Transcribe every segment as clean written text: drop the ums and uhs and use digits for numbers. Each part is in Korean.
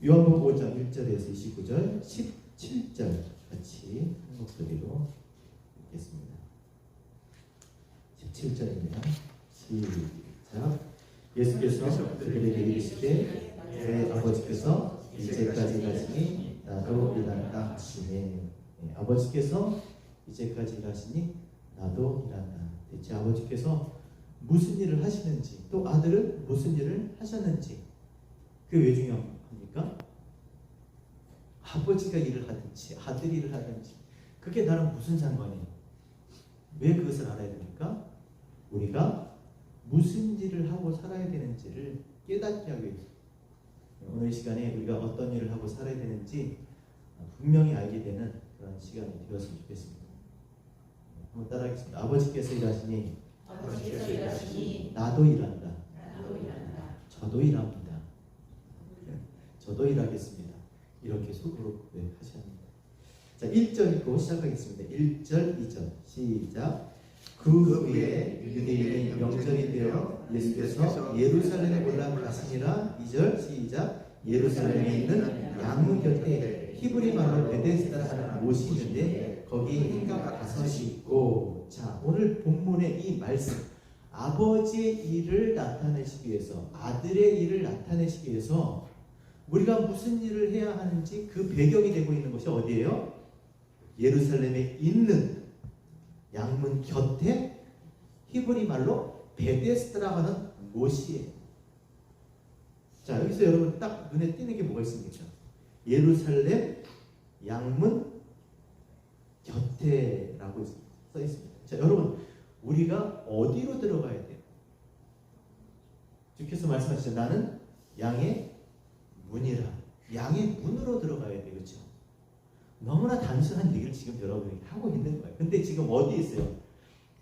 요한복음 5장 1절에서 29절, 17절 같이 한 목소리로 읽겠습니다. 17절입니다. 시작. 예수께서 그들에게 이르시되 내 아버지께서 이제까지 가시니 나도 일한다 하시네. 아버지께서 이제까지 가시니 나도 일한다. 대체 아버지께서 무슨 일을 하시는지, 또 아들은 무슨 일을 하셨는지, 그게 왜 중요합니까? 아버지가 일을 하든지 아들이 일을 하든지 그게 나랑 무슨 상관이에요? 왜 그것을 알아야 됩니까? 우리가 무슨 일을 하고 살아야 되는지를 깨닫게 하기 위해서 오늘 시간에 우리가 어떤 일을 하고 살아야 되는지 분명히 알게 되는 그런 시간이 되었으면 좋겠습니다. 한번 따라하겠습니다. 아버지께서 일하시니 나도 일한다. 저도 일합니다. 저도 일하겠습니다. 이렇게 속으로 고백하셔야 합니다. 자, 1절 읽고 시작하겠습니다. 1절, 2절 시작. 그 후에 유대인이 명절이 되어 예수께서 예루살렘에 올라가시니라. 2절 시작. 예루살렘에 있는 양문 곁에 히브리 말로 베데스다 하는 못이 있는데 거기 행각 5이 있고. 자, 오늘 본문의 이 말씀, 아버지의 일을 나타내시기 위해서, 아들의 일을 나타내시기 위해서 우리가 무슨 일을 해야 하는지 그 배경이 되고 있는 것이 어디예요? 예루살렘에 있는 양문 곁에 히브리 말로 베데스다라고 하는 못이에요. 자, 여기서 여러분 딱 눈에 띄는 게 뭐가 있습니까? 예루살렘 양문 곁에라고 써 있습니다. 자, 여러분 우리가 어디로 들어가야 돼요? 주께서 말씀하시죠. 나는 양의 문이라. 양의 문으로 들어가야 돼요. 그렇죠? 너무나 단순한 얘기를 지금 여러분이 하고 있는 거예요. 근데 지금 어디 있어요?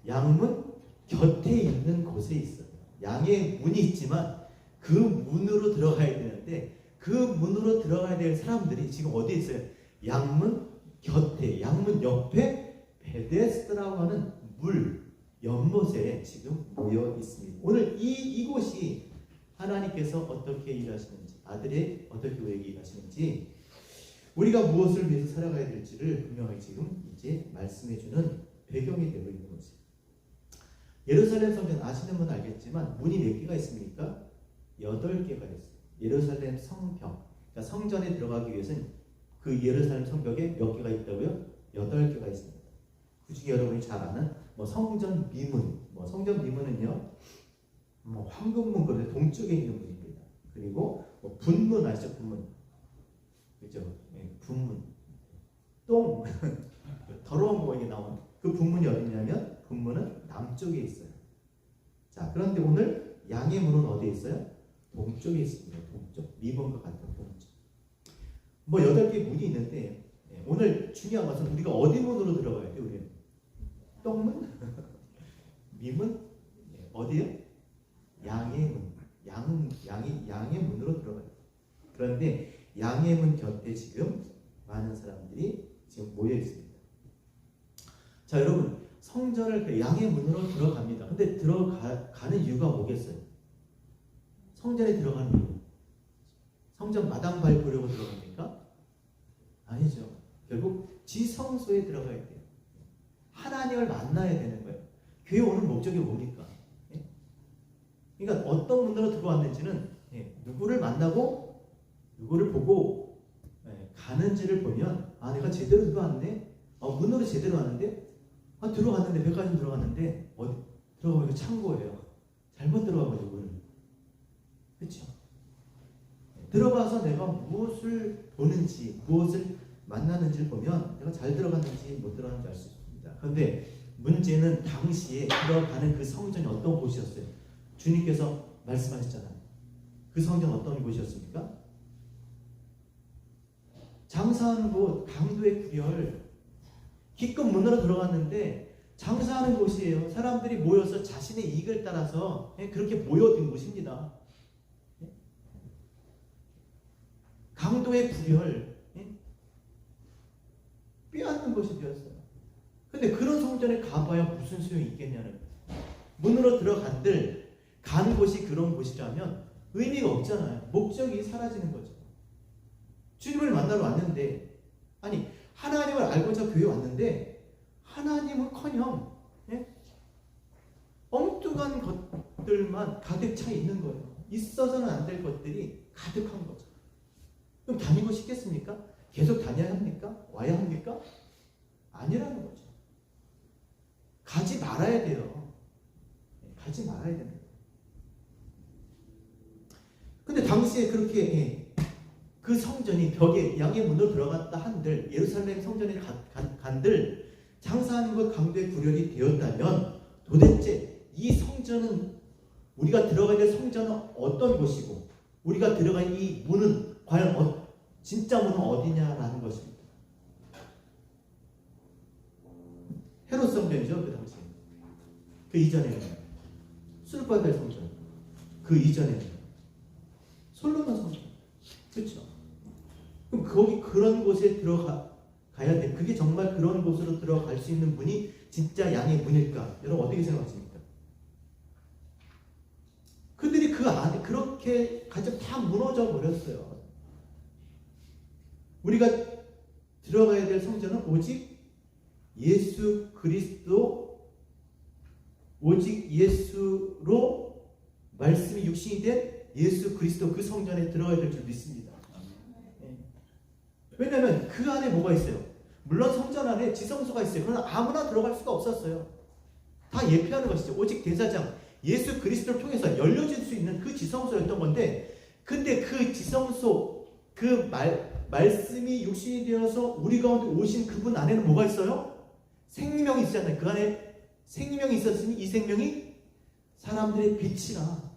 양문 곁에 있는 곳에 있어요. 양의 문이 있지만 그 문으로 들어가야 되는데 그 문으로 들어가야 될 사람들이 지금 어디에 있어요? 양문 곁에, 양문 옆에 베데스다라고 하는 물 연못에 지금 모여 있습니다. 오늘 이곳이 하나님께서 어떻게 일하시는지, 아들이 어떻게 우리에게 일하시는지, 우리가 무엇을 위해서 살아가야 될지를 분명하게 지금 이제 말씀해주는 배경이 되고 있는 거죠. 예루살렘 성전 아시는 분은 알겠지만 문이 몇 개가 있습니까? 8개가 있어요. 예루살렘 성벽, 그러니까 성전에 들어가기 위해서는 그 예루살렘 성벽에 몇 개가 있다고요? 8개가 있습니다. 그 중에 여러분이 잘 아는 성전 미문, 성전 미문은요, 황금문, 그런데 동쪽에 있는 문입니다. 그리고 분문 아시죠? 분문, 그죠? 분문, 똥, 더러운 거에 나오는 그 분문이 어디냐면 분문은 남쪽에 있어요. 자, 그런데 오늘 양의 문은 어디에 있어요? 동쪽에 있습니다. 동쪽, 미문과 같은 동쪽. 8개 문이 있는데 오늘 중요한 것은 우리가 어디 문으로 들어가야 돼요? 우리는 똥문, 미문, 어디요? 양의 문, 양의 문으로 들어가요. 그런데 양의 문 곁에 지금 많은 사람들이 지금 모여 있습니다. 자, 여러분 성전을 양의 문으로 들어갑니다. 근데 들어가는 이유가 뭐겠어요? 성전에 들어가는 이유. 성전 마당 밟으려고 들어갑니까? 아니죠. 결국 지성소에 들어가야 돼요. 하나님을 만나야 되는 거예요. 교회 오는 목적이 뭡니까? 그러니까 어떤 문으로 들어왔는지는 누구를 만나고 누구를 보고 가는지를 보면 내가 제대로 들어왔네. 문으로 제대로 왔는데 들어갔는데 백화점 들어갔는데 어디 들어가면 창고예요. 잘못 들어가가지고 문을. 그렇죠? 들어가서 내가 무엇을 보는지 무엇을 만나는지를 보면 내가 잘 들어갔는지 못 들어갔는지 알 수 있습니다. 그런데 문제는 당시에 들어가는 그 성전이 어떤 곳이었어요? 주님께서 말씀하셨잖아요. 그 성전 어떤 곳이었습니까? 장사하는 곳, 강도의 구별. 기껏 문으로 들어갔는데 장사하는 곳이에요. 사람들이 모여서 자신의 이익을 따라서 그렇게 모여든 곳입니다. 강도의 구별, 빼앗는 것이 되었어요. 근데 그런 성전에 가봐야 무슨 소용이 있겠냐는 거예요. 문으로 들어간들 가는 곳이 그런 곳이라면 의미가 없잖아요. 목적이 사라지는 거죠. 주님을 만나러 왔는데, 아니 하나님을 알고자 교회 왔는데 하나님은커녕 엉뚱한 것들만 가득 차 있는 거예요. 있어서는 안 될 것들이 가득한 거죠. 그럼 다니고 싶겠습니까? 계속 다녀야 합니까? 와야 합니까? 아니라는 거죠. 가지 말아야 돼요. 가지 말아야 됩니다. 근데 당시에 그렇게 그 성전이 벽에 양의 문으로 들어갔다 한들, 예루살렘 성전에 간들 장사하는 것 강도의 구렬이 되었다면 도대체 이 성전은, 우리가 들어가야 될 성전은 어떤 곳이고 우리가 들어갈 이 문은 과연 진짜 문은 어디냐라는 것입니다. 헤롯 성전이죠, 그 당시. 그 이전에는 수르바벨 성전, 그 이전에는 솔로몬 성전. 그렇죠? 그럼 거기 그런 곳에 들어가야 돼. 그게 정말 그런 곳으로 들어갈 수 있는 문이 진짜 양의 문일까? 여러분 어떻게 생각하십니까? 그들이 그 안에 그렇게 가장 다 무너져 버렸어요. 우리가 들어가야 될 성전은 오직 예수 그리스도, 오직 예수로 말씀이 육신이 된 예수 그리스도 그 성전에 들어가야 될 줄 믿습니다. 왜냐하면 그 안에 뭐가 있어요? 물론 성전 안에 지성소가 있어요. 그러나 아무나 들어갈 수가 없었어요. 다 예표하는 것이죠. 오직 대사장 예수 그리스도를 통해서 열려질 수 있는 그 지성소였던 건데, 근데 그 지성소, 그 말씀이 육신이 되어서 우리 가운데 오신 그분 안에는 뭐가 있어요? 생명이 있잖아요. 그 안에 생명이 있었으니 이 생명이 사람들의 빛이라.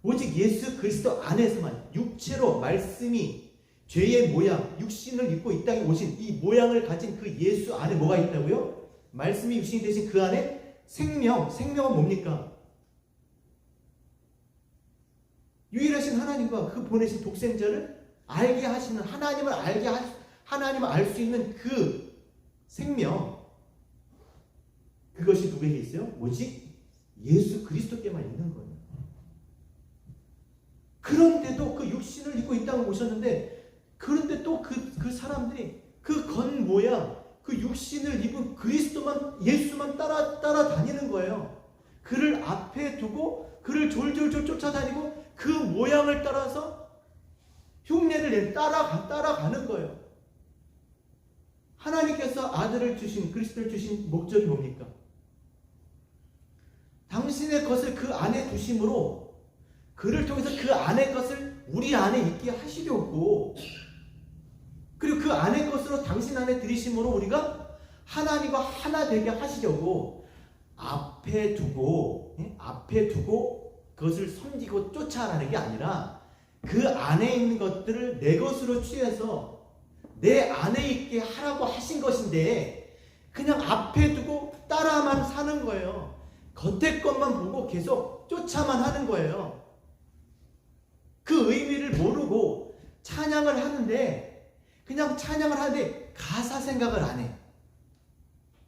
오직 예수 그리스도 안에서만 육체로 말씀이 죄의 모양, 육신을 입고 이 땅에 오신 이 모양을 가진 그 예수 안에 뭐가 있다고요? 말씀이 육신이 되신 그 안에 생명은 뭡니까? 유일하신 하나님과 그 보내신 독생자를 알게 하시는, 하나님을 하나님을 알 수 있는 그 생명, 그것이 누구에게 있어요? 오직 예수 그리스도께만 있는 거예요. 그런데도 그 육신을 입고 이 땅에 오셨는데, 그런데 또 그 사람들이 그 겉모양, 그 육신을 입은 그리스도만, 예수만 따라다니는 거예요. 그를 앞에 두고 그를 졸졸졸 쫓아다니고 그 모양을 따라서 흉내를 따라가는 거예요. 하나님께서 아들을 주신, 그리스도를 주신 목적이 뭡니까? 당신의 것을 그 안에 두심으로 그를 통해서 그 안의 것을 우리 안에 있게 하시려고, 그리고 그 안의 것으로 당신 안에 들이심으로 우리가 하나님과 하나 되게 하시려고 앞에 두고 그것을 섬기고 쫓아가는 게 아니라 그 안에 있는 것들을 내 것으로 취해서 내 안에 있게 하라고 하신 것인데, 그냥 앞에 두고 따라만 사는 거예요. 겉에 것만 보고 계속 쫓아만 하는 거예요. 그 의미를 모르고 찬양을 하는데, 그냥 찬양을 하는데 가사 생각을 안 해.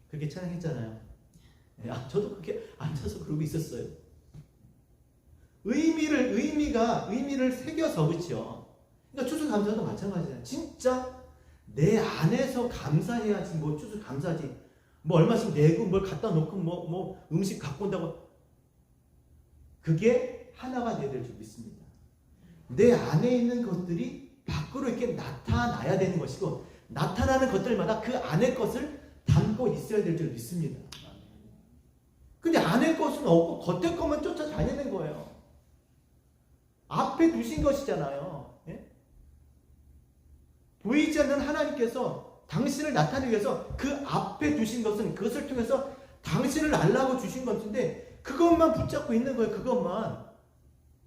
그렇게 찬양했잖아요. 저도 그렇게 앉아서 그러고 있었어요. 의미를 새겨서, 그렇죠? 그러니까 추수감사도 마찬가지잖아요. 진짜 내 안에서 감사해야지. 뭐 추수감사지. 뭐 얼마씩 내고 뭘 갖다 놓고 뭐 음식 갖고 온다고. 그게 하나가 되어야 될 줄 믿습니다. 내 안에 있는 것들이 밖으로 이렇게 나타나야 되는 것이고, 나타나는 것들마다 그 안의 것을 담고 있어야 될 줄 믿습니다. 근데 안의 것은 없고 겉의 것만 쫓아다니는 거예요. 앞에 두신 것이잖아요. 예? 보이지 않는 하나님께서 당신을 나타내기 위해서 그 앞에 두신 것은 그것을 통해서 당신을 알라고 주신 것인데, 그것만 붙잡고 있는 거예요. 그것만.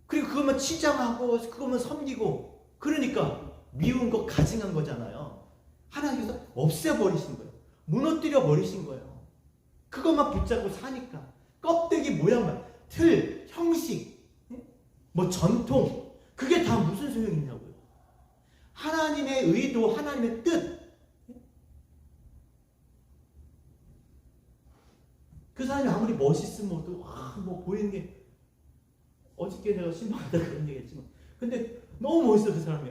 그리고 그것만 치장하고 그것만 섬기고, 그러니까 미운 거 가증한 거잖아요. 하나님께서 없애버리신 거예요. 무너뜨려 버리신 거예요. 그것만 붙잡고 사니까. 껍데기 모양만, 틀, 형식, 뭐 전통, 그게 다 무슨 소용이 있냐고요. 하나님의 의도, 하나님의 뜻, 그 사람이 아무리 멋있으면 뭐 보이는 게, 어저께 내가 신방하다 그런 얘기 했지만, 근데 너무 멋있어 그 사람이.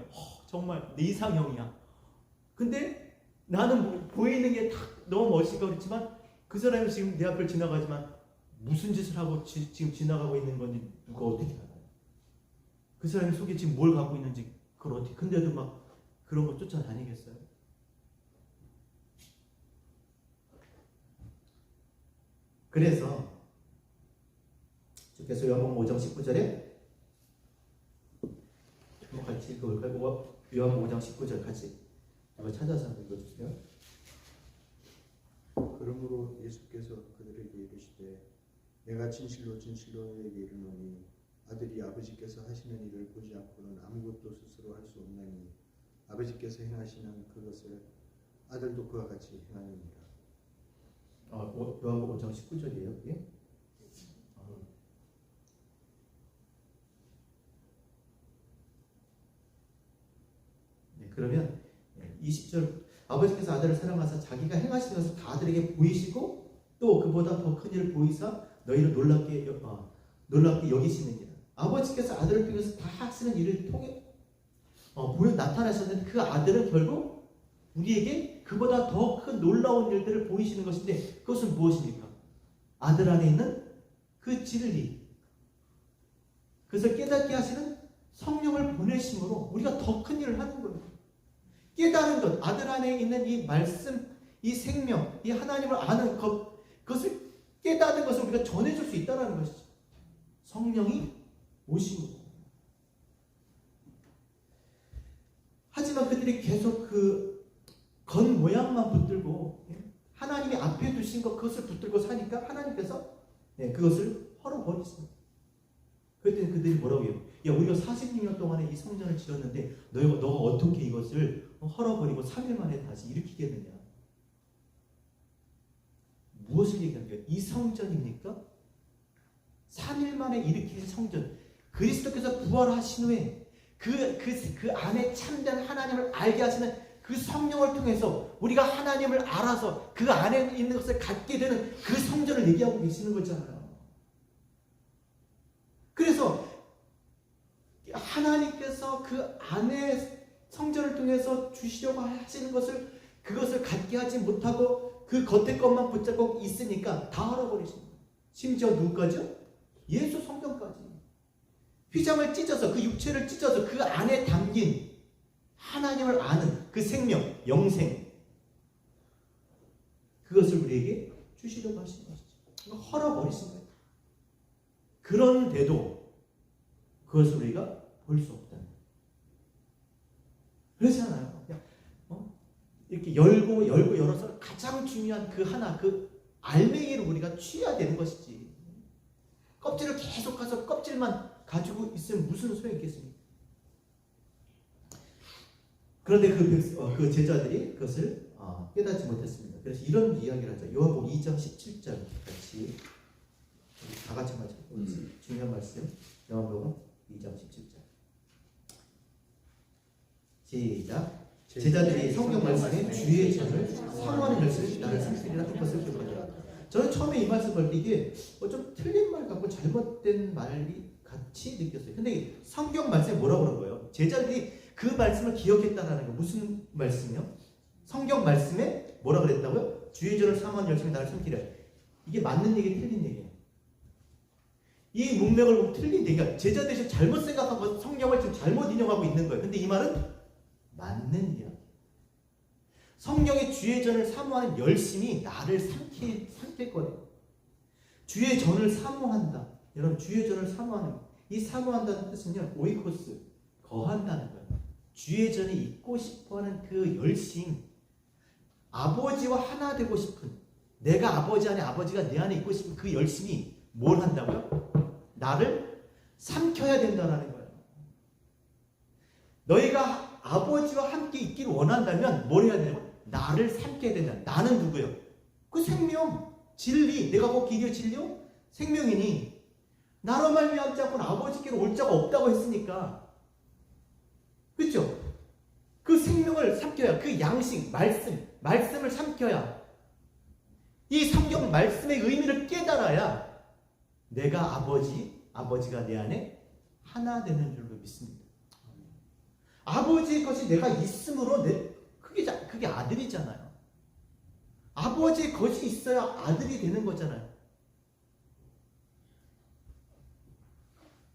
정말 내 이상형이야. 근데 나는 뭐 보이는 게 다 너무 멋있고 그렇지만 그 사람이 지금 내 앞을 지나가지만 무슨 짓을 하고 지금 지나가고 있는 건지 누가 어떻게 알아요? 그 사람이 속에 지금 뭘 갖고 있는지 그걸 어떻게, 근데도 막 그런 거 쫓아다니겠어요? 그래서 주께서 요한복음 5장 19절에 한번 같이 읽어볼까요? 요한복음 5장 19절 같이 이거 찾아서 한번 읽어주세요. 그러므로 예수께서 그들에게 이르시되 내가 진실로 진실로 너희에게 이르노니 아들이 아버지께서 하시는 일을 보지 않고는 아무것도 스스로 할 수 없나니 아버지께서 행하시는 그것을 아들도 그와 같이 행하느니라. 요한복음 5장 19절이에요. 예? 네, 그러면 20절 아버지께서 아들을 사랑하사 자기가 행하시는 것을 다 아들에게 보이시고 또 그보다 더 큰 일을 보이사 너희를 놀랍게 여기시느니라. 아버지께서 아들을 통해서 다 하시는 일을 통해 보여 나타나셨는데 그 아들은 결국 우리에게 그보다 더 큰 놀라운 일들을 보이시는 것인데 그것은 무엇입니까? 아들 안에 있는 그 진리, 그것을 깨닫게 하시는 성령을 보내심으로 우리가 더 큰 일을 하는 거예요. 깨달은 것, 아들 안에 있는 이 말씀, 이 생명, 이 하나님을 아는 것, 그것을 깨닫는 것을 우리가 전해줄 수 있다는 것이죠. 성령이 오심으로. 하지만 그들이 계속 그 겉모양만 붙들고 하나님이 앞에 두신 것 그것을 붙들고 사니까 하나님께서 그것을 헐어버리십니다. 그랬더니 그들이 뭐라고 해요? 야, 우리가 40년 동안에 이 성전을 지었는데 너가 어떻게 이것을 헐어버리고 3일 만에 다시 일으키겠느냐? 무엇을 얘기하는 거예요? 이 성전입니까? 3일 만에 일으키신 성전, 그리스도께서 부활하신 후에 그 안에 참된 하나님을 알게 하시는 그 성령을 통해서 우리가 하나님을 알아서 그 안에 있는 것을 갖게 되는 그 성전을 얘기하고 계시는 거잖아요. 그래서 하나님께서 그 안에 성전을 통해서 주시려고 하시는 것을 그것을 갖게 하지 못하고 그 겉에 것만 붙잡고 있으니까 다 헐어버리십니다. 심지어 누구까지요? 예수 성경까지. 휘장을 찢어서 그 육체를 찢어서 그 안에 담긴 하나님을 아는 그 생명, 영생, 그것을 우리에게 주시려고 하시는 것이죠. 헐어버리신 거예요. 그런데도 그것을 우리가 볼 수 없다는 거예요. 그렇잖아요. 이렇게 열고 열어서 가장 중요한 그 하나, 그 알맹이를 우리가 취해야 되는 것이지. 껍질을 계속 가서 껍질만 가지고 있으면 무슨 소용이 있겠습니까? 그런데 그 제자들이 그것을 깨닫지 못했습니다. 그래서 이런 이야기를 하죠. 요한복음 2장 17절 같이 다 같이 한번 읽어보겠습니다. 중요한 말씀. 요한복음 2장 17절. 시작. 제자들이 성경 말씀에 주의 전을 사모하는 열쇠를 나를 삼키리라 한 것을 기억하더라. 저는 처음에 이 말씀 볼 때 이게 좀 틀린 말 같고 잘못된 말이 같이 느꼈어요. 근데 성경 말씀에 뭐라고 그런 거예요? 제자들이 그 말씀을 기억했다는 거. 무슨 말씀이요? 성경 말씀에 뭐라 그랬다고요? 주의 전을 사모하는 열심히 나를 삼키려. 이게 맞는 얘기, 틀린 얘기예요. 이 문맥을 보면 틀린 얘기가 제자들이 잘못 생각하고 성경을 지금 잘못 인용하고 있는 거예요. 근데 이 말은 맞는 이야기. 성경의 주의 전을 사모하는 열심이 나를 삼킬 거예요. 주의 전을 사모한다. 여러분, 주의 전을 사모하는, 이 사모한다는 뜻은요, 오이코스, 거한다는 거예요. 주의 전에 있고 싶어하는 그 열심, 아버지와 하나 되고 싶은, 내가 아버지 안에, 아버지가 내 안에 있고 싶은 그 열심이 뭘 한다고요? 나를 삼켜야 된다는 거예요. 너희가 아버지와 함께 있기를 원한다면 뭘 해야 되냐면 나를 삼켜야 된다. 나는 누구예요? 그 생명, 진리, 내가 그 길이요 진리요 생명이니 나로 말미암지 않고는 아버지께로 올 자가 없다고 했으니까, 그렇죠? 그 생명을 삼켜야, 그 양식, 말씀을 삼켜야, 이 성경 말씀의 의미를 깨달아야 내가 아버지가 내 안에 하나 되는 줄로 믿습니다. 아버지의 것이 내가 있으므로 그게 아들이잖아요. 아버지의 것이 있어야 아들이 되는 거잖아요.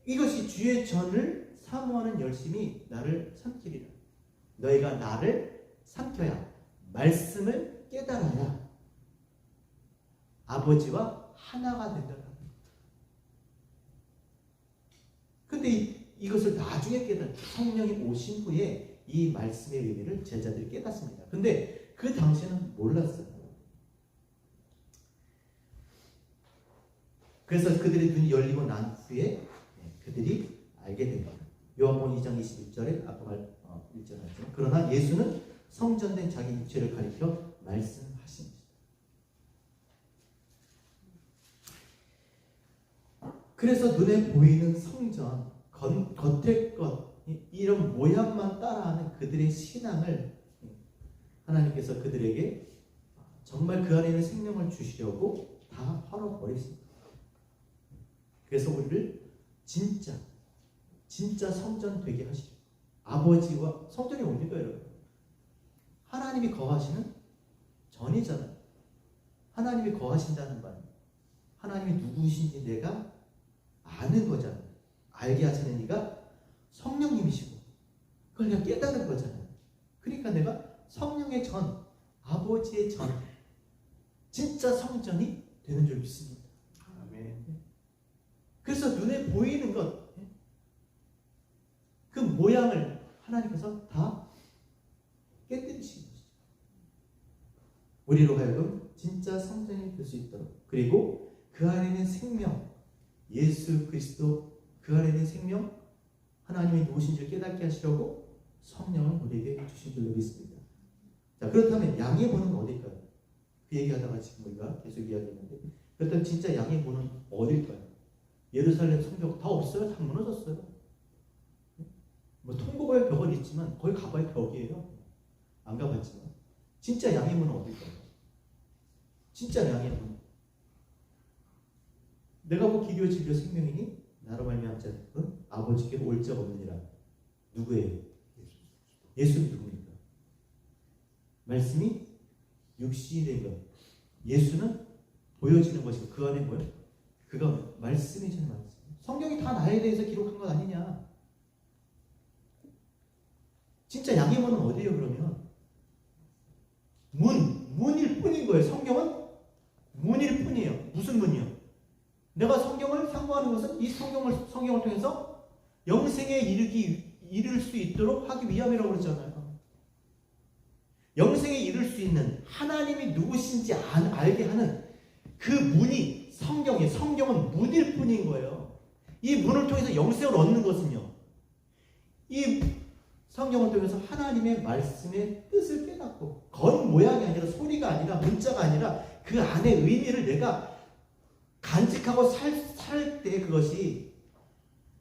이것이 주의 전을 사모하는 열심이 나를 삼키리라. 너희가 나를 삼켜야 말씀을 깨달아야 아버지와 하나가 된다는 겁니다. 근데 이것을 나중에 깨달은 성령이 오신 후에 이 말씀의 의미를 제자들이 깨닫습니다. 근데 그 당시에는 몰랐어요. 그래서 그들의 눈이 열리고 난 후에 그들이 알게 됩니다. 요한복음 2장 21절에 아까 읽잖아요. 그러나 예수는 성전된 자기 육체를 가리켜 말씀하십니다. 그래서 눈에 보이는 성전, 겉의 것, 이런 모양만 따라하는 그들의 신앙을 하나님께서 그들에게 정말 그 안에 있는 생명을 주시려고 다 헐어버리십니다. 그래서 우리를 진짜 성전 되게 하시죠. 아버지와 성전이 뭡니까 여러분? 하나님이 거하시는 전이잖아요. 하나님이 거하신다는 말, 하나님이 누구신지 내가 아는 거잖아요. 알게 하시는 이가 성령님이시고 그걸 내가 깨닫는 거잖아요. 그러니까 내가 성령의 전, 아버지의 전, 진짜 성전이 되는 줄 믿습니다. 아멘. 그래서 눈에 보이는 것, 그 모양을 하나님께서 다 깨뜨리신 것이죠. 우리로 하여금 진짜 성전이 될 수 있도록, 그리고 그 안에 있는 생명, 예수 그리스도 그 안에 있는 생명, 하나님이 누구신지를 깨닫게 하시려고 성령을 우리에게 주신 줄로 믿습니다. 자, 그렇다면 양의 문은 어딜까요? 그 얘기하다가 지금 우리가 계속 이야기했는데, 그렇다면 진짜 양의 문은 어딜까요? 예루살렘 성벽 다 없어요? 다 무너졌어요. 뭐 통곡의 벽은 있지만 거기 가봐야 벽이에요. 안 가봤지만 진짜 양의 문은 어딜까요? 진짜 양의 문. 내가 뭐 기교 진료 생명이니 나로 말미암지 않고 아버지께로 올 적 없느니라. 누구예요? 예수는 누굽니까? 말씀이 육신이 된 것. 예수는 보여지는 것이고 그 안에 뭐예요? 그가 말씀이잖아요. 말씀. 성경이 다 나에 대해서 기록한 것 아니냐? 진짜 양의 문은 어디예요 그러면? 문일 뿐인 거예요. 성경은 문일 뿐이에요. 무슨 문이요? 내가 성경을 상고하는 것은 이 성경을 통해서 영생에 이를 수 있도록 하기 위함이라고 그러잖아요. 영생에 이를 수 있는 하나님이 누구신지 알게 하는 그 문이 성경은 문일 뿐인 거예요. 이 문을 통해서 영생을 얻는 것은요, 이 성경을 통해서 하나님의 말씀의 뜻을 깨닫고, 겉모양이 아니라, 소리가 아니라, 문자가 아니라 그 안의 의미를 내가 간직하고 살 때 그것이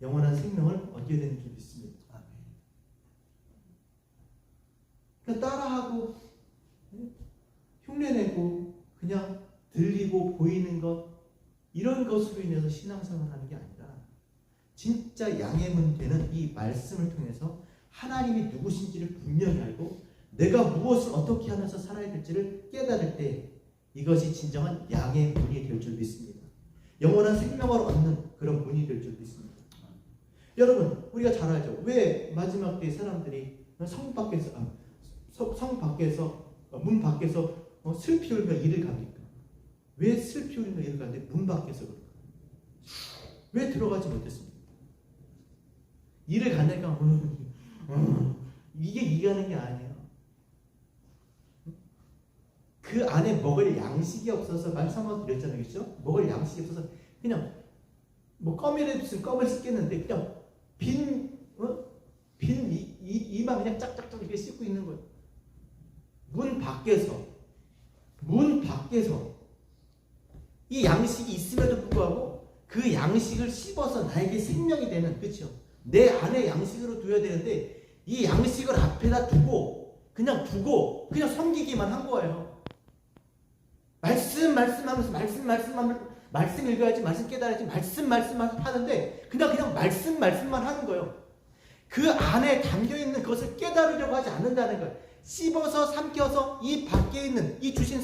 영원한 생명을 얻게 되는 줄 믿습니다. 그러니까 따라하고 흉내내고 그냥 들리고 보이는 것, 이런 것으로 인해서 신앙생활을 하는 게 아니라 진짜 양의 문 되는 이 말씀을 통해서 하나님이 누구신지를 분명히 알고 내가 무엇을 어떻게 하면서 살아야 될지를 깨달을 때 이것이 진정한 양의 문이 될 줄 믿습니다. 영원한 생명을 얻는 그런 문이 될 줄 믿습니다. 여러분, 우리가 잘 알죠. 왜 마지막 때 사람들이 문 밖에서 슬피 울며 이를 갑니까? 왜 슬피 울며 이를 가는데 문 밖에서 그럴까? 왜 들어가지 못했습니까? 이를 간다니까 이게 이해하는 게 아니에요. 그 안에 먹을 양식이 없어서 말씀을 드렸잖아요, 그렇죠? 먹을 양식이 없어서 그냥 뭐 껌이라도 있으면 껌을 씻겠는데 그냥 빈 이만 그냥 짝짝짝 이렇게 씻고 있는 거예요. 문 밖에서 이 양식이 있음에도 불구하고 그 양식을 씹어서 나에게 생명이 되는, 그렇죠? 내 안에 양식으로 둬야 되는데 이 양식을 앞에다 두고 그냥 섬기기만 한 거예요. 말씀하면서 말씀 읽어야지, 말씀 깨달아야지, 말씀만 하는데 그냥 말씀만 하는 거예요. 그 안에 담겨있는 그것을 깨달으려고 하지 않는다는 거예요. 씹어서 삼켜서 이 밖에 있는 이 주신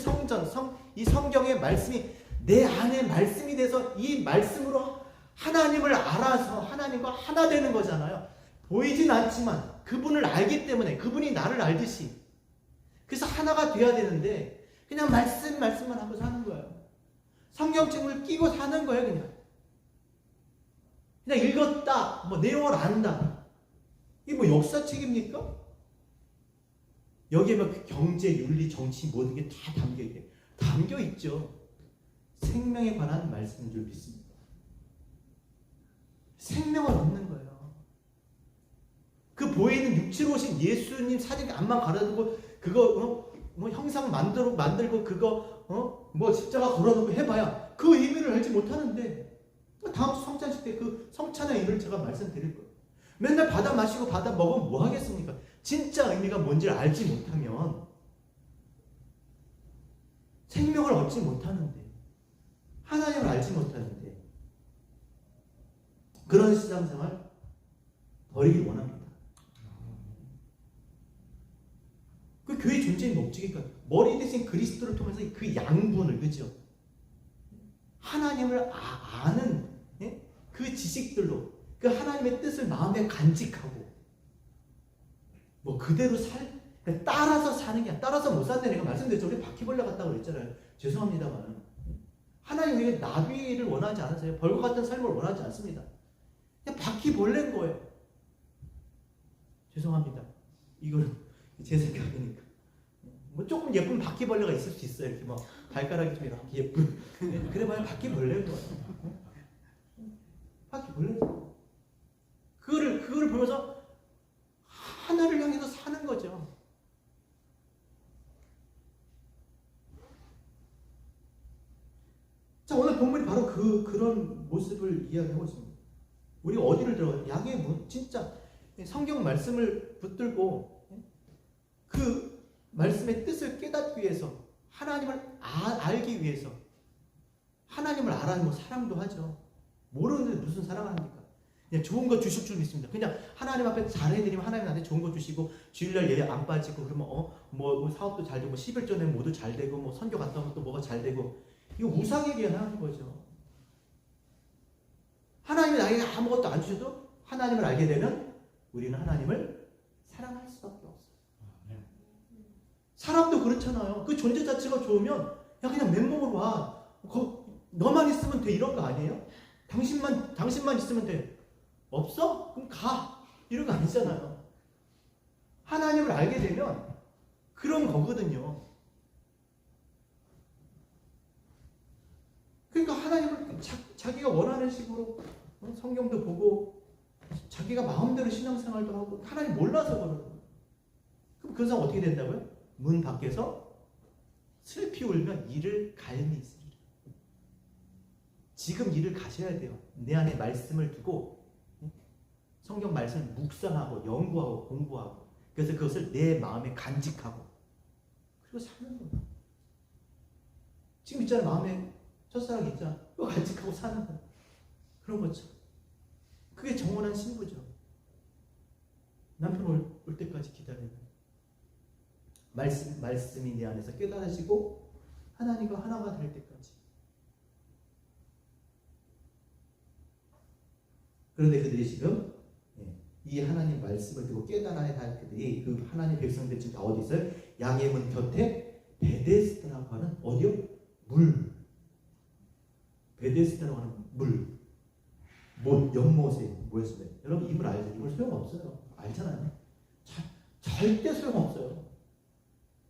이 성경의 말씀이 내 안에 말씀이 돼서 이 말씀으로 하나님을 알아서 하나님과 하나 되는 거잖아요. 보이진 않지만 그분을 알기 때문에 그분이 나를 알듯이 그래서 하나가 돼야 되는데 그냥 말씀만 하고 사는 거예요. 성경책을 끼고 사는 거예요. 그냥 읽었다 뭐 내용을 안다. 이게 뭐 역사책입니까? 여기에 막 경제, 윤리, 정치 모든 게 다 담겨 있죠. 생명에 관한 말씀인 줄 믿습니다. 생명을 얻는 거예요. 그 보이는 육체로 오신 예수님 사진 앞만 가려두고 그거 뭐 형상 만들고 그거 뭐 십자가 걸어놓고 해봐야 그 의미를 알지 못하는데 다음 주 성찬식 때 그 성찬의 의미를 제가 말씀드릴 거예요. 맨날 받아 마시고 받아 먹으면 뭐 하겠습니까? 진짜 의미가 뭔지를 알지 못하면 생명을 얻지 못하는데 하나님을 알지 못하는데 그런 신앙생활 버리길 원합니다. 그 교회 존재의 목적이니까 머리 대신 그리스도를 통해서 그 양분을 그죠? 하나님을 아는 그 지식들로 그 하나님의 뜻을 마음에 간직하고 뭐 그대로 따라서 사는 게 아니라 따라서 못 산다. 내가 말씀드렸죠. 우리 바퀴벌레 같다고 그랬잖아요. 죄송합니다만 하나님 나비를 원하지 않으세요. 벌과 같은 삶을 원하지 않습니다. 그냥 바퀴벌레인 거예요. 죄송합니다. 이거는 제 생각이니까. 뭐 조금 예쁜 바퀴벌레가 있을 수 있어요. 이렇게 막 발가락이 좀 이렇게 예쁜. 그래봐야 바퀴벌레인 거예요. 바퀴벌레죠. 그거를 보면서 하나를 향해서 사는 거죠. 자, 오늘 본문이 바로 그런 모습을 이야기하고 있습니다. 우리가 어디를 들어가요? 양의 문, 진짜 성경 말씀을 붙들고 그 말씀의 뜻을 깨닫기 위해서 하나님을 알기 위해서 하나님을 알아야 뭐 사랑도 하죠. 모르는데 무슨 사랑을 합니까? 그냥 좋은 거 주실 줄 믿습니다. 그냥 하나님 앞에 잘해드리면 하나님 나한테 좋은 거 주시고 주일날 예배 안 빠지고 그러면 뭐 사업도 잘 되고 11조 내면 모두 잘 되고 뭐 선교 갔다 오면 또 뭐가 잘 되고 이거 우상에게 하는 거죠. 하나님이 나에게 아무것도 안 주셔도 하나님을 알게 되면 우리는 하나님을 사랑할 수밖에 없어요. 사람도 그렇잖아요. 그 존재 자체가 좋으면 야 그냥 맨몸으로 와. 너만 있으면 돼 이런 거 아니에요? 당신만 있으면 돼. 없어? 그럼 가. 이런 거 아니잖아요. 하나님을 알게 되면 그런 거거든요. 그러니까 하나님을 자기가 원하는 식으로 성경도 보고 자기가 마음대로 신앙생활도 하고 하나님 몰라서 그러는 거예요. 그럼 그 사람 어떻게 된다고요? 문 밖에서 슬피 울면 이를 갈미 있으리라. 지금 일을 가셔야 돼요. 내 안에 말씀을 두고 성경 말씀을 묵상하고 연구하고 공부하고 그래서 그것을 내 마음에 간직하고 그리고 사는 거예요. 지금 있잖아요. 마음에 첫사랑 있잖아. 그거 간직하고 사는 거예요. 그런 거죠. 그게 정원한 신부죠. 남편 올 때까지 기다리는 말씀이 내 안에서 깨달아지고 하나님과 하나가 될 때까지. 그런데 그들이 지금 이 하나님 말씀을 두고 깨달아야 할 그들이 그 하나님 백성들 지금 다 어디 있어요? 양의 문 곁에 베데스다라고 하는 어디요? 물. 베데스다라고 하는 물. 연못에 모였어요. 여러분 이 물 알죠? 이 물 소용없어요. 알잖아요. 절대 소용없어요.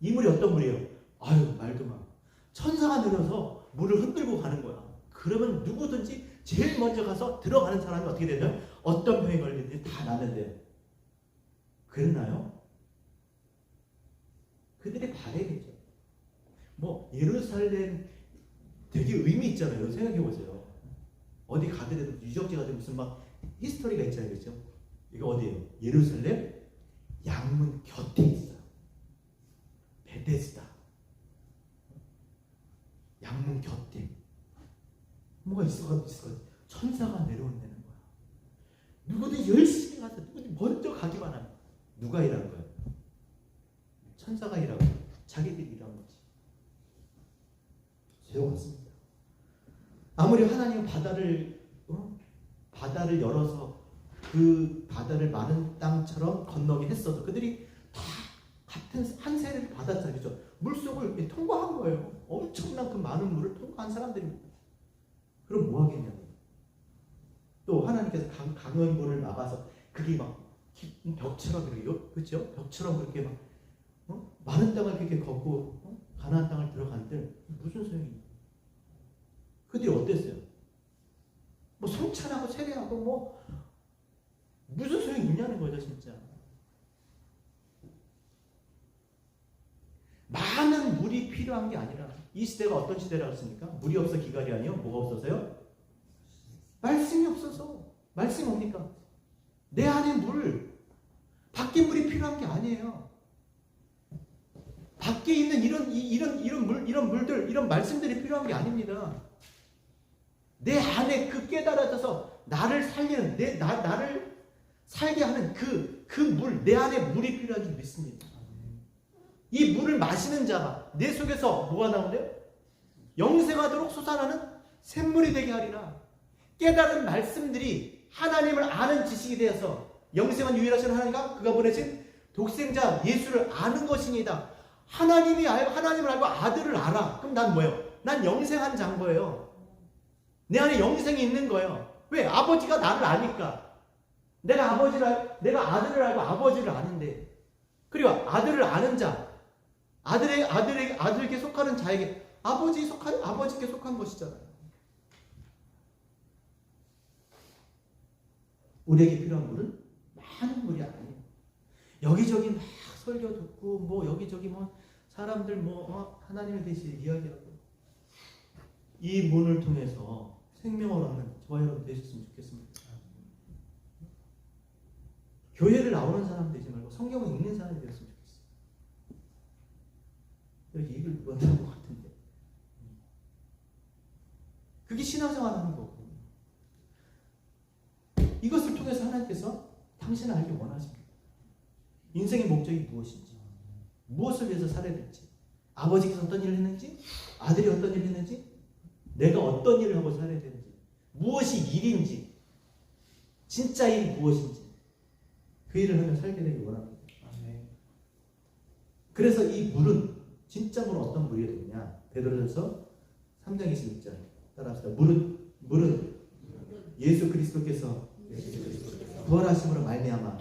이 물이 어떤 물이에요? 아유 말도 마. 천사가 내려서 물을 흔들고 가는 거야. 그러면 누구든지 제일 먼저 가서 들어가는 사람이 어떻게 되냐? 어떤 병에 걸리든지 다 낫는데요. 그랬나요? 그들의 바램이죠. 뭐 예루살렘 되게 의미 있잖아요. 생각해 보세요. 어디 가더라도 유적지가 되고 무슨 막 히스토리가 있잖아요. 그렇죠? 이거 어디예요? 예루살렘 양문 곁에 있어요. 베데스다. 양문 곁에. 뭐가 있을 것 같아요. 천사가 내려온다는 거야. 누구든 열심히 가서 누구든 먼저 가기만 하면 누가 일한 거예요? 천사가 일하고 자기들이 일한 거지. 세워갔습니다. 아무리 하나님 바다를 열어서 그 바다를 많은 땅처럼 건너게 했어도 그들이 다 같은 한 세례를 받았잖아요. 그렇죠? 물속을 통과한 거예요. 엄청난 그 많은 물을 통과한 사람들입니다. 그럼 뭐 하겠냐고요. 또 하나님께서 강원도를 막아서 그게 막 벽처럼 이렇게, 그렇죠? 벽처럼 그렇게 막 많은 땅을 그렇게 걷고 가나안 땅을 들어간들 무슨 소용이? 그들이 어땠어요? 뭐 성찬하고 세례하고 뭐 무슨 소용이 있냐는 거죠, 진짜. 많은 물이 필요한 게 아니라 이 시대가 어떤 시대라고 했습니까? 물이 없어 기갈이 아니요. 뭐가 없어서요? 말씀이 없어서. 말씀이 뭡니까? 내 안에 물, 밖에 물이 필요한 게 아니에요. 밖에 있는 이런 물들, 이런 말씀들이 필요한 게 아닙니다. 내 안에 그 깨달아져서 나를 살리는, 나를 살게 하는 그 물, 내 안에 물이 필요한 줄 믿습니다. 이 물을 마시는 자가 내 속에서 뭐가 나온대요? 영생하도록 솟아나는 샘물이 되게 하리라. 깨달은 말씀들이 하나님을 아는 지식이 되어서 영생은 유일하신 하나님과 그가 보내신 독생자 예수를 아는 것이니다. 하나님을 알고 아들을 알아. 그럼 난 뭐예요? 난 영생한 자인 거예요. 내 안에 영생이 있는 거예요. 왜? 아버지가 나를 아니까. 내가 아들을 알고 아버지를 아는데. 그리고 아들을 아는 자, 아들에게 속하는 자에게 아버지께 속한 것이잖아요. 우리에게 필요한 물은 많은 물이 아니에요. 여기저기 막 설교 듣고 뭐 여기저기 뭐 사람들 뭐 하나님에 대해서 이야기하고 이 문을 통해서 생명을 얻는 저와 여러분 되셨으면 좋겠습니다. 교회를 나오는 사람 되지 말고 성경을 읽는 사람이 되었으면 좋겠어요. 여기 이걸 원하는 것 같은데 그게 신앙생활 하는 거고 이것을 통해서 하나님께서 당신을 알기 원하십니다. 인생의 목적이 무엇인지, 무엇을 위해서 살아야 될지, 아버지께서 어떤 일을 했는지, 아들이 어떤 일을 했는지, 내가 어떤 일을 하고 살아야 되는지, 무엇이 일인지, 진짜 일이 무엇인지 그 일을 하며 살게 되기 원합니다. 그래서 이 물은 진짜 물은 어떤 물이 되느냐? 베드로전서 3장 26절 따라합시다. 물은 예수 그리스도께서 부활하심으로 말미암아.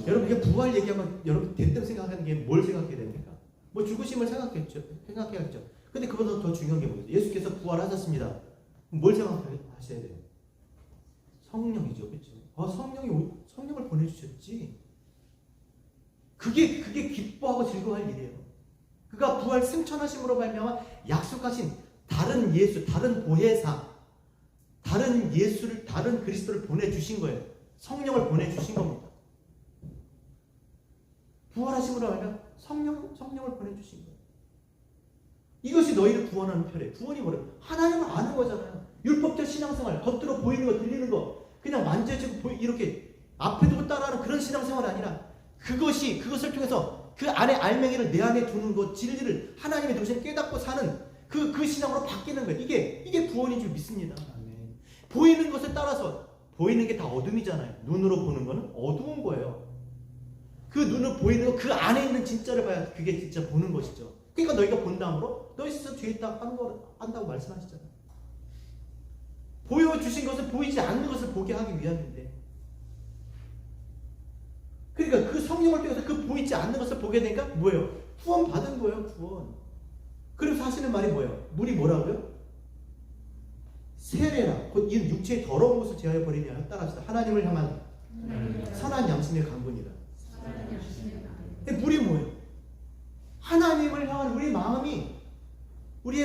여러분 이게 부활 얘기하면 여러분 대뜸 생각하는 게 뭘 생각해야 됩니까? 뭐 죽으심을 생각해야겠죠. 근데 그보다 더 중요한 게 뭐예요? 예수께서 부활하셨습니다. 뭘 생각하셔야 돼요? 성령이죠, 그렇죠? 성령을 보내주셨지. 그게 기뻐하고 즐거워할 일이에요. 그가 부활 승천하심으로 말미암아 약속하신 다른 예수, 다른 보혜사, 다른 예수를, 다른 그리스도를 보내주신 거예요. 성령을 보내주신 겁니다. 부활하심으로 말미암아 성령을 보내주신 거예요. 이것이 너희를 구원하는 편이에요. 구원이 뭐래요? 하나님을 아는 거잖아요. 율법적 신앙생활, 겉으로 보이는 거, 들리는 거, 그냥 만져지고 이렇게 앞에 두고 따라하는 그런 신앙생활이 아니라 그것을 통해서 그 안에 알맹이를 내 안에 두는 것, 진리를 하나님의 도시에 깨닫고 사는 그 신앙으로 바뀌는 거예요. 이게 구원인 줄 믿습니다. 아멘. 보이는 것을 따라서 보이는 게 다 어둠이잖아요. 눈으로 보는 거는 어두운 거예요. 그 눈으로 보이는 거, 그 안에 있는 진짜를 봐야 그게 진짜 보는 것이죠. 그러니까 너희가 본다음으로 너희 스스로 뒤에 있다 한다고 말씀하시잖아요. 보여주신 것은 보이지 않는 것을 보게 하기 위함인데, 그러니까 그 성령을 통해서 그 보이지 않는 것을 보게 되니까 뭐예요? 구원 받은 거예요, 구원. 그래서 하시는 말이 뭐예요? 물이 뭐라고요? 세례라. 곧 이 육체의 더러운 것을 제하여 버리냐. 따라합시다. 하나님을 향한 선한 양심의 강군이다. 물이 뭐예요? 하나님을 향한 우리의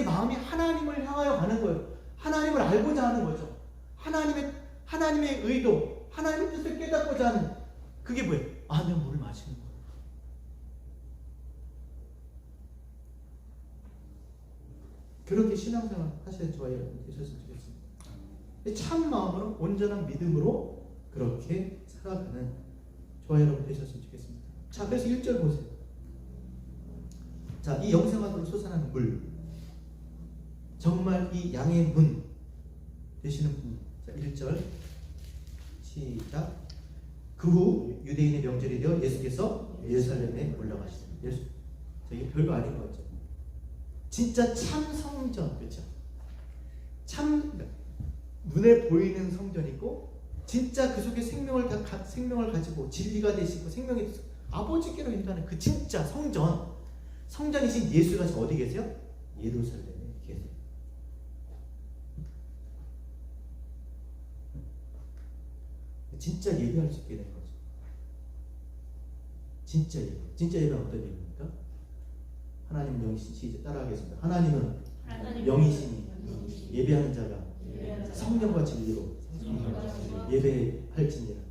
마음이 하나님을 향하여 가는 거예요. 하나님을 알고자 하는 거죠. 하나님의 의도, 하나님의 뜻을 깨닫고자 하는 그게 뭐예요? 내가 물을 마시는 거예요. 그렇게 신앙생활 하시는 저와 여러분 되셨으면 좋겠습니다. 참 마음으로 온전한 믿음으로 그렇게 살아가는 저와 여러분 되셨으면 좋겠습니다. 자, 그래서 1절 보세요. 자, 이 영생하도록 솟아나는 물, 정말 이 양의 문 되시는 분. 자, 1절 시작. 그 후 유대인의 명절이 되어 예수께서 예루살렘에 올라가시더라. 예수. 자, 이게 별거 아닌 것 같죠? 진짜 참 성전, 그렇죠? 참 눈에 보이는 성전이고, 진짜 그 속에 생명을 가지고 진리가 되시고 생명이 아버지께로 인도하는 그 진짜 성전이신 예수가 지금 어디 계세요? 예루살렘에 계세요. 진짜 예배할 수 있게 된 거죠. 진짜 예배는 어떤 예배입니까? 하나님은 영이시니, 따라하겠습니다. 하나님은 영이시니 예배하는 자가 성령과 진리로 예배할지니라.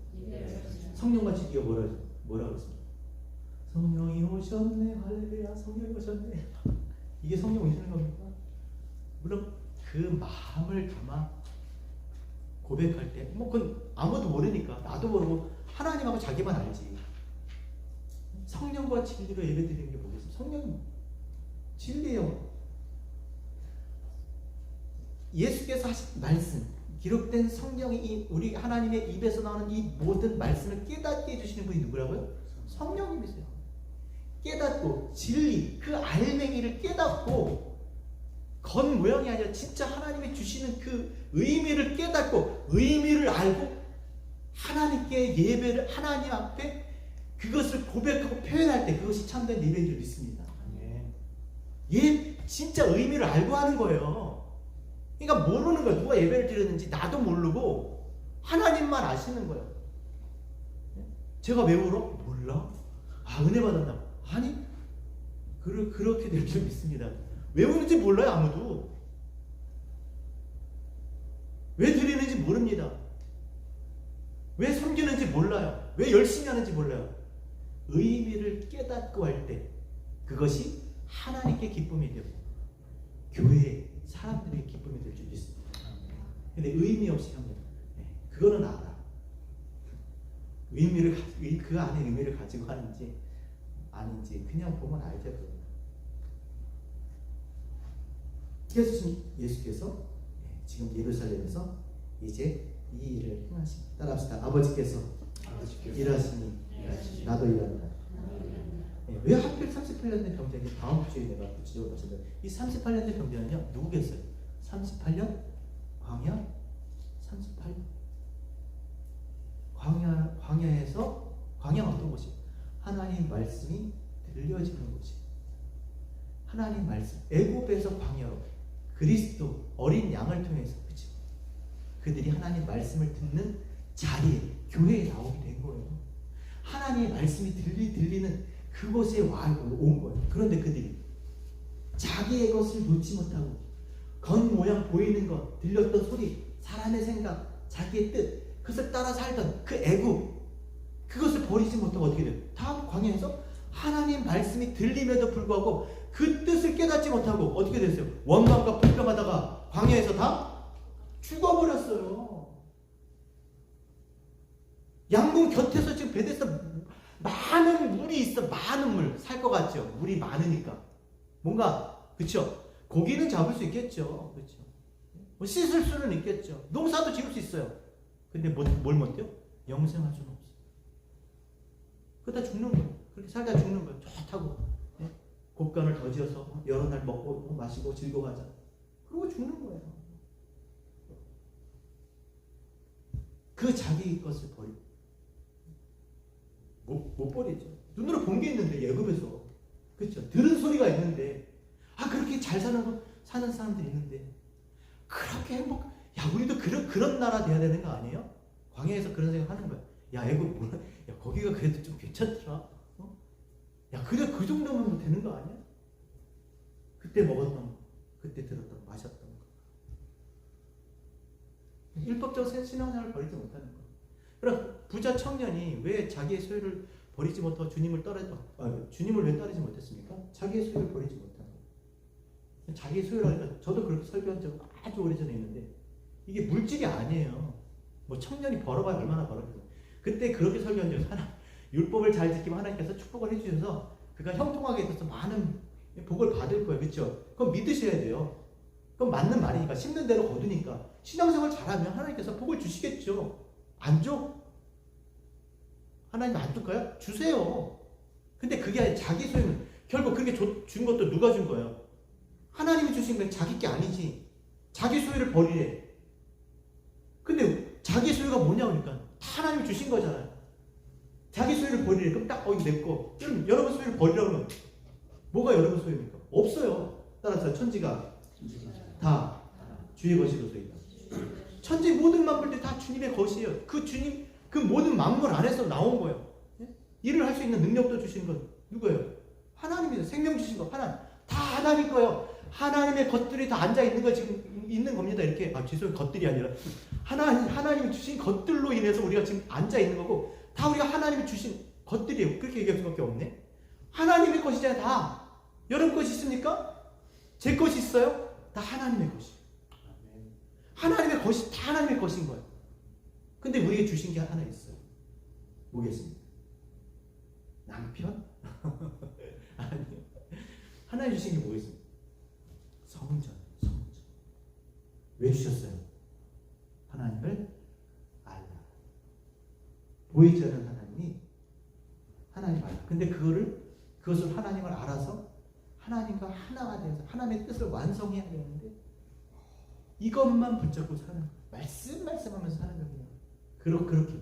성령과 진리가 뭐라 그랬습니까? 성령이 오셨네, 할렐루야, 성령이 오셨네. 이게 성령 오시는 겁니까? 물론 그 마음을 담아 고백할 때, 뭐 그건 아무도 모르니까, 나도 모르고 하나님하고 자기만 알지. 성령과 진리로 예배드리는 게 뭐겠어요? 성령 진리예요. 예수께서 하신 말씀, 기록된 성경이 우리 하나님의 입에서 나오는 이 모든 말씀을 깨닫게 해주시는 분이 누구라고요? 성령님이세요. 깨닫고 진리, 그 알맹이를 깨닫고, 겉모양이 아니라 진짜 하나님이 주시는 그 의미를 깨닫고 의미를 알고 하나님께 예배를, 하나님 앞에 그것을 고백하고 표현할 때 그것이 참된 예배인 줄 믿습니다. 진짜 의미를 알고 하는 거예요. 그러니까 모르는 거예요. 누가 예배를 드렸는지 나도 모르고 하나님만 아시는 거예요. 제가 왜 울어? 몰라. 아, 은혜 받았나? 아니, 그렇게 될 줄 믿습니다. 왜 우는지 몰라요, 아무도. 왜 드리는지 모릅니다. 왜 섬기는지 몰라요. 왜 열심히 하는지 몰라요. 의미를 깨닫고 할 때 그것이 하나님께 기쁨이 되고 교회의 사람들에게 기쁨이 될 줄 믿습니다. 근데 의미 없이 하면 그거는 알아. 그 안에 의미를 가지고 하는지 아닌지 그냥 보면 알죠. 그거는. 그래서 예수께서 지금 예루살렘에서 이제 이 일을 행하십니다. 따라합시다. 아버지께서 일하시니 나도 일한다. 왜 하필 38년 된 병자인지 다음 주에 내가 구체적으로 말씀드려요. 이 38년 된 병자는요, 누구겠어요? 38년? 광야? 38년? 광야는 어떤 곳이에요? 하나님 말씀이 들려지는 곳이에요. 하나님 말씀, 애굽에서 광야로 그리스도 어린 양을 통해서, 그렇죠? 그들이 하나님 말씀을 듣는 자리에, 교회에 나오게 된 거예요. 하나님의 말씀이 들리는 그곳에 온 거예요. 그런데 그들이 자기의 것을 놓지 못하고 겉모양 보이는 것, 들렸던 소리, 사람의 생각, 자기의 뜻, 그것을 따라 살던 그 애굽, 그것을 버리지 못하고 어떻게 돼요? 다음 광야에서 하나님 말씀이 들림에도 불구하고 그 뜻을 깨닫지 못하고 어떻게 됐어요? 원망과 불평하다가 광야에서 다 죽어버렸어요. 양궁 곁에서 지금 베데스다 많은 물이 있어. 많은 물. 살 것 같죠? 물이 많으니까. 뭔가, 그쵸? 고기는 잡을 수 있겠죠. 그쵸? 뭐 씻을 수는 있겠죠. 농사도 지을 수 있어요. 근데 뭘 못해요? 영생할 수는 없어요. 그러다 죽는 거예요. 그렇게 살다 죽는 거예요. 좋다고. 네? 곡간을 더 지어서 여러 날 먹고 마시고 즐거워하자. 그러고 죽는 거예요. 그 자기 것을 버리고. 못 버리죠. 눈으로 본 게 있는데, 예굽에서. 그렇죠. 들은 소리가 있는데, 그렇게 잘 사는 사람들이 있는데, 그렇게 야, 우리도 그런 나라 돼야 되는 거 아니에요? 광야에서 그런 생각 하는 거야. 야, 애굽 뭐야? 야, 거기가 그래도 좀 괜찮더라. 야, 그래, 그 정도면 되는 거 아니야? 그때 먹었던 거, 그때 들었던 거, 마셨던 거. 일법적 신앙생활을 버리지 못하는 거. 그럼 부자 청년이 왜 자기의 소유를 버리지 못하고 주님을 왜 따르지 못했습니까? 자기의 소유를 버리지 못하는 거예요. 자기의 소유라니까 저도 그렇게 설교한 적 아주 오래전에 있는데 이게 물질이 아니에요. 뭐 청년이 벌어봐야 얼마나 벌어요. 그때 그렇게 설교한 적 하나 율법을 잘 지키면 하나님께서 축복을 해주셔서 그가 형통하게 돼서 많은 복을 받을 거예요. 그렇죠? 그건 믿으셔야 돼요. 그건 맞는 말이니까 심는 대로 거두니까 신앙생활 잘하면 하나님께서 복을 주시겠죠. 안 줘? 하나님 안 줄까요? 주세요. 근데 그게 아니라 자기 소유는 결국 그렇게 준 것도 누가 준 거예요? 하나님이 주신 건 자기 게 아니지. 자기 소유를 버리래. 근데 자기 소유가 뭐냐 그러니까 다 하나님이 주신 거잖아요. 자기 소유를 버리래. 그럼 딱 이거 내 거. 그럼 여러분 소유를 버리라고 하면 뭐가 여러분 소유입니까? 없어요. 따라서 천지가 다 주의 것이로소이다. 천지 모든 만물들이 다 주님의 것이에요. 그 주님 그 모든 만물 안에서 나온 거예요. 일을 할 수 있는 능력도 주신 건 누구예요? 하나님이죠. 생명 주신 거 하나님. 다 하나님 거예요. 하나님의 것들이 다 앉아 있는 거 지금 있는 겁니다. 이렇게 죄송해요. 것들이 아니라 하나님이 주신 것들로 인해서 우리가 지금 앉아 있는 거고 다 우리가 하나님이 주신 것들이에요. 그렇게 얘기할 수밖에 없네. 하나님의 것이잖아요. 다. 여러분 것이 있습니까? 제 것이 있어요? 다 하나님의 것이에요. 하나님의 것이 다 하나님의 것인 거예요. 근데 우리에게 주신 게 하나 있어요. 뭐겠습니까? 남편? 아니요. 하나님 주신 게 뭐겠습니까? 성전. 왜 주셨어요? 하나님을 알라. 보이지 않는 하나님이 하나님 알라. 근데 그것을 하나님을 알아서 하나님과 하나가 되어서 하나님의 뜻을 완성해야 되는데 이것만 붙잡고 사는 거예요. 말씀하면서 사는 거예요. 그렇게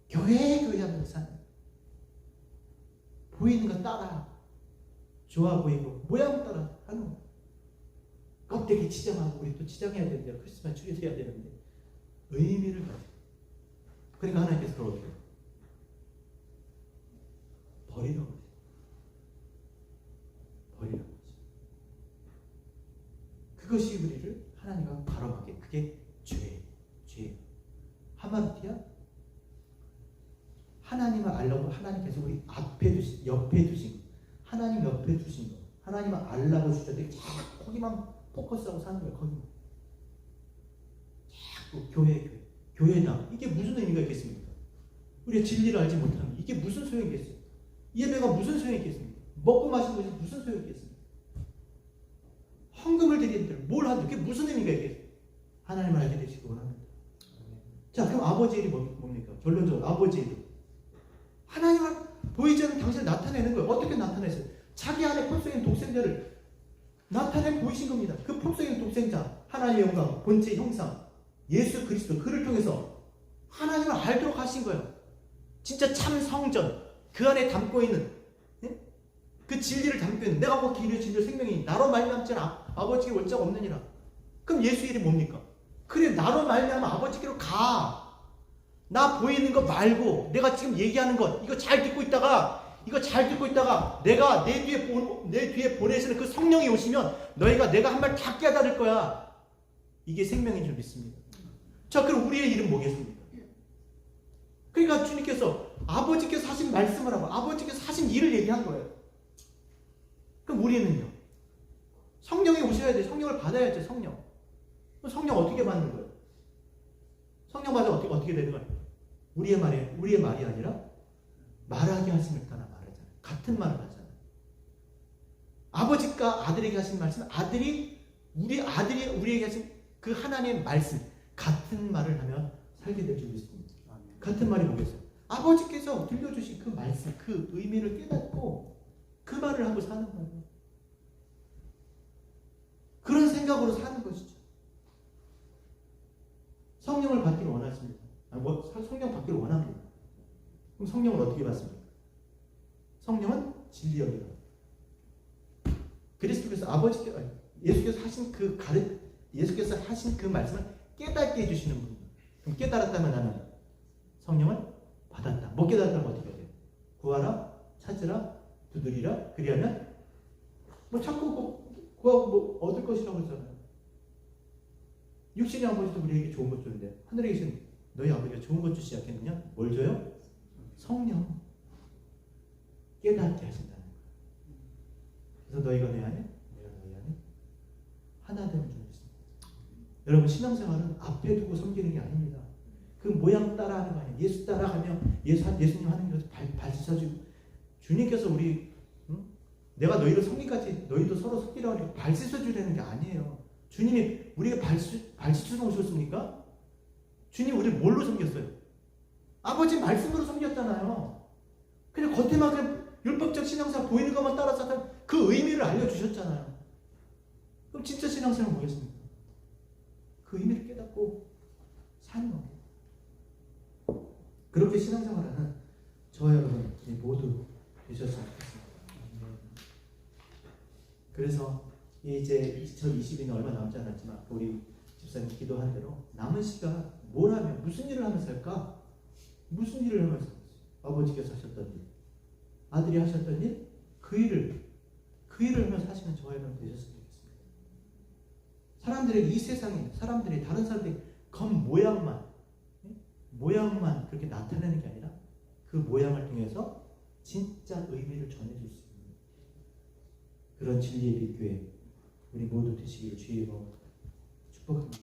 교회 하면서 사는 거예요. 보이는 거 따라 좋아 보이고 모양 따라 하는 거예요. 껍데기 치장하고 우리 또 치장해야 되는데 크리스마스 트리 해야 되는데 의미를 가지고 그러니까 하나님께서 그걸 어떻게 버리라고 그러죠. 버리라고 그러죠. 그것이 우리를 하나님과 바로하게 그게 죄. 하마르티아 하나님을 알려고 하나님께서 우리 앞에 두신 옆에 두신 거 하나님 옆에 두신 거 하나님을 알라고 주셨는데 자꾸 거기만 포커스하고 사는 거예요. 거기만 자꾸 교회다. 이게 무슨 의미가 있겠습니까? 우리가 진리를 알지 못하는 이게 무슨 소용이 있겠어요? 예배가 무슨 소용이 있겠습니까? 먹고 마시는 것이 무슨 소용이 있겠습니까? 헌금을 드리는데 뭘 하든 그게 무슨 의미가 있겠어요? 하나님을 알게 되시기 원합니다. 자, 그럼 아버지의 일이 뭡니까? 결론적으로 아버지의 일. 하나님을 보이지 않는 당신을 나타내는 거예요. 어떻게 나타내세요? 자기 안에 품속에 있는 독생자를 나타내 보이신 겁니다. 그 품속에 있는 독생자, 하나님의 영광, 본체 형상, 예수 그리스도 그를 통해서 하나님을 알도록 하신 거예요. 진짜 참 성전, 그 안에 담고 있는 그 진리를 담고 있는 내가 뭐 길이 진리 생명이니 나로 말미암지 아버지께 올 자가 없느니라. 그럼 예수 일이 뭡니까? 그래 나로 말미암아 아버지께로 가. 나 보이는 거 말고 내가 지금 얘기하는 것 이거 잘 듣고 있다가 내가 내 뒤에 보내시는 그 성령이 오시면 너희가 내가 한 말 다 깨달을 거야. 이게 생명인 줄 믿습니다. 자, 그럼 우리의 일은 뭐겠습니까? 그러니까 주님께서 아버지께서 하신 말씀을 하고 아버지께서 하신 일을 얘기한 거예요. 그럼 우리는요? 성령이 오셔야 돼. 성령을 받아야죠. 성령 어떻게 받는 거예요? 성령 받아 어떻게 되는 거예요? 우리의 말이 아니라 말하게 하심을 따라 말하잖아요. 같은 말을 하잖아요. 아버지가 아들에게 하신 말씀, 우리에게 하신 그 하나님의 말씀, 같은 말을 하면 살게 될 줄 믿습니다. 같은 말이 뭐겠어요? 아버지께서 들려주신 그 말씀, 그 의미를 깨닫고 그 말을 하고 사는 거예요. 그런 생각으로 사는 것이죠. 성령을 받기를 원하십니다. 성령 받기를 원합니다. 그럼 성령을 어떻게 받습니까? 성령은 진리여이라. 그리스도께서 예수께서 하신 그 말씀을 깨닫게 해주시는 분입니다. 그럼 깨달았다면 나는 성령을 받았다. 못 깨달았다면 어떻게 돼요? 구하라, 찾으라, 두드리라. 그리하면 자꾸 구하고 얻을 것이라고 했잖아요. 육신의 아버지도 우리에게 좋은 것 주는데 하늘에 계신 너희 아버지가 좋은 것 주시지 않겠느냐? 뭘 줘요? 성령. 깨닫게 하신다는 거예요. 그래서 너희가 내 안에, 내가 너희 안에 하나 되는 줄 믿습니다. 여러분 신앙생활은 앞에 두고 섬기는 게 아닙니다. 그 모양 따라하는 거 아니에요. 예수 따라가며 예수님 하는 것을 발 씻어주고 주님께서 우리 내가 너희를 섬기까지 너희도 서로 섬기라고 하니까 발 씻어주려는 게 아니에요. 주님이 우리가 발 씻으러 오셨습니까? 주님 우리 뭘로 섬겼어요? 아버지 말씀으로 섬겼잖아요. 그냥 겉에만 그냥 율법적 신앙생활 보이는 것만 따라서 그 의미를 알려주셨잖아요. 그럼 진짜 신앙생활은 뭐겠습니까? 그 의미를 깨닫고 사는 겁니다. 그렇게 신앙생활하는 저와 여러분 모두 되셨으면 좋겠습니다. 그래서 이제 2022년 얼마 남지 않았지만 우리 집사님 기도한 대로 남은 시간 뭘 하면 무슨 일을 하면서 할까? 무슨 일을 하면서 아버지께서 하셨던 일, 아들이 하셨던 일, 그 일을 하면서 하시는 저와 여러분 되셨으면 좋겠습니다. 사람들에게 이 세상에 사람들이 다른 사람들이 모양만 그렇게 나타내는 게 아니라 그 모양을 통해서 진짜 의미를 전해줄 수 있는 그런 진리의 빛교회 우리 모두 되시기를 주의 이름으로 축복합니다.